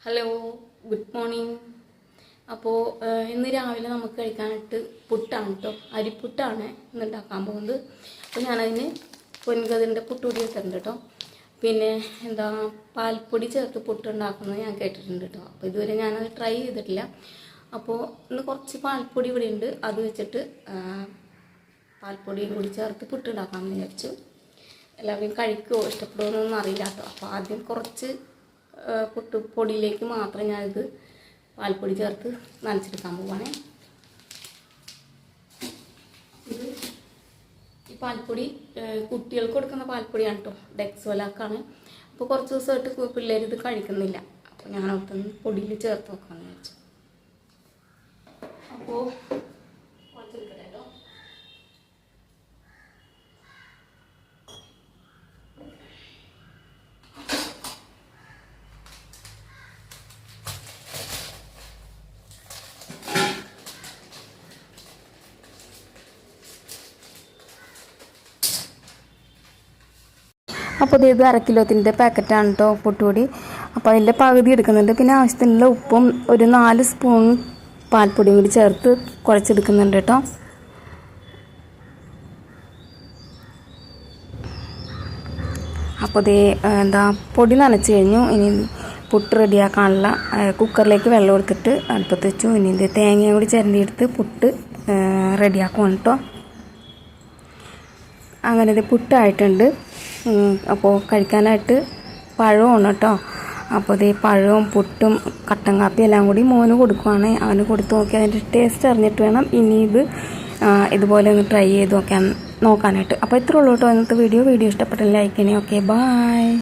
Hello, good morning. അപ്പോൾ ഇന്ന് രാവിലെ നമുക്ക് കഴിക്കാനായിട്ട് പുട്ടാണ് കേട്ടോ. അരിപ്പുട്ടാണ് ഇന്ന് ഉണ്ടാക്കാൻ പോകുന്നത്. അപ്പോൾ ഞാനതിന് പൊൻകതിരിൻ്റെ പുട്ടുപൊടി എടുത്തിട്ടുണ്ട് കേട്ടോ. പിന്നെ പാൽപ്പൊടി ചേർത്ത് പുട്ട് ഉണ്ടാക്കുന്നത് ഞാൻ കേട്ടിട്ടുണ്ട് കേട്ടോ. അപ്പോൾ ഇതുവരെ ഞാനത് ട്രൈ ചെയ്തിട്ടില്ല. അപ്പോൾ ഇന്ന് കുറച്ച് പാൽപ്പൊടി ഇവിടെ ഉണ്ട്, അത് വെച്ചിട്ട് പാൽപ്പൊടിയും കൂടി ചേർത്ത് പുട്ട് ഉണ്ടാക്കാമെന്ന് വിചാരിച്ചു. എല്ലാവരും കഴിക്കുമോ ഇഷ്ടപ്പെടുമോ എന്നൊന്നും അറിയില്ല കേട്ടോ. അപ്പോൾ ആദ്യം കുറച്ച് പൊടിയിലേക്ക് മാത്രം ഞാനിത് പാൽപ്പൊടി ചേർത്ത് നനച്ചെടുക്കാൻ പോവാണേ. ഇത് ഈ പാൽപ്പൊടി കുട്ടികൾക്ക് കൊടുക്കുന്ന പാൽപ്പൊടിയാണ് കേട്ടോ, ഡെക്സോലാക്കാണ്. അപ്പോൾ കുറച്ച് ദിവസമായിട്ട് പിള്ളേർ ഇത് കഴിക്കുന്നില്ല. അപ്പോൾ ഞാൻ അവിടുത്തെ പൊടിയിൽ ചേർത്ത് വെക്കാമെന്ന് വിചാരിച്ചു. അപ്പോൾ കുറച്ചെടുക്കട്ടെ കേട്ടോ. അപ്പോൾ ഇത് 1/2 കിലോത്തിൻ്റെ പാക്കറ്റാണ് കേട്ടോ പുട്ടുപൊടി. അപ്പോൾ അതിൻ്റെ പകുതി എടുക്കുന്നുണ്ട്. പിന്നെ ആവശ്യത്തിനുള്ള ഉപ്പും ഒരു 4 സ്പൂൺ പാൽപ്പൊടിയും കൂടി ചേർത്ത് കുഴച്ചെടുക്കുന്നുണ്ട് കേട്ടോ. അപ്പോൾ പൊടി നനച്ച് കഴിഞ്ഞു. ഇനി പുട്ട് റെഡിയാക്കാനുള്ള കുക്കറിലേക്ക് വെള്ളം എടുത്തിട്ട് അടുപ്പത്ത് വെച്ചു. ഇനി ഇത് തേങ്ങയും കൂടി ചിരണ്ടിയെടുത്ത് പുട്ട് റെഡിയാക്കുവാണ് കേട്ടോ. അങ്ങനെ ഇത് പുട്ടായിട്ടുണ്ട്. അപ്പോൾ കഴിക്കാനായിട്ട് പഴമാണ് കേട്ടോ. അപ്പോൾ ഇത് പഴവും പുട്ടും കട്ടൻ കാപ്പിയും എല്ലാം കൂടി മോന് കൊടുക്കുവാണ്. അവന് കൊടുത്ത് നോക്കി അതിൻ്റെ ടേസ്റ്റ് അറിഞ്ഞിട്ട് വേണം ഇനി ഇതുപോലെ ഒന്ന് ട്രൈ ചെയ്ത് നോക്കാനായിട്ട്. അപ്പോൾ ഇത്രേ ഉള്ളൂ കേട്ടോ ഇന്നത്തെ വീഡിയോ ഇഷ്ടപ്പെട്ടെങ്കിൽ ലൈക്ക് ചെയ്യണേ. Okay, by.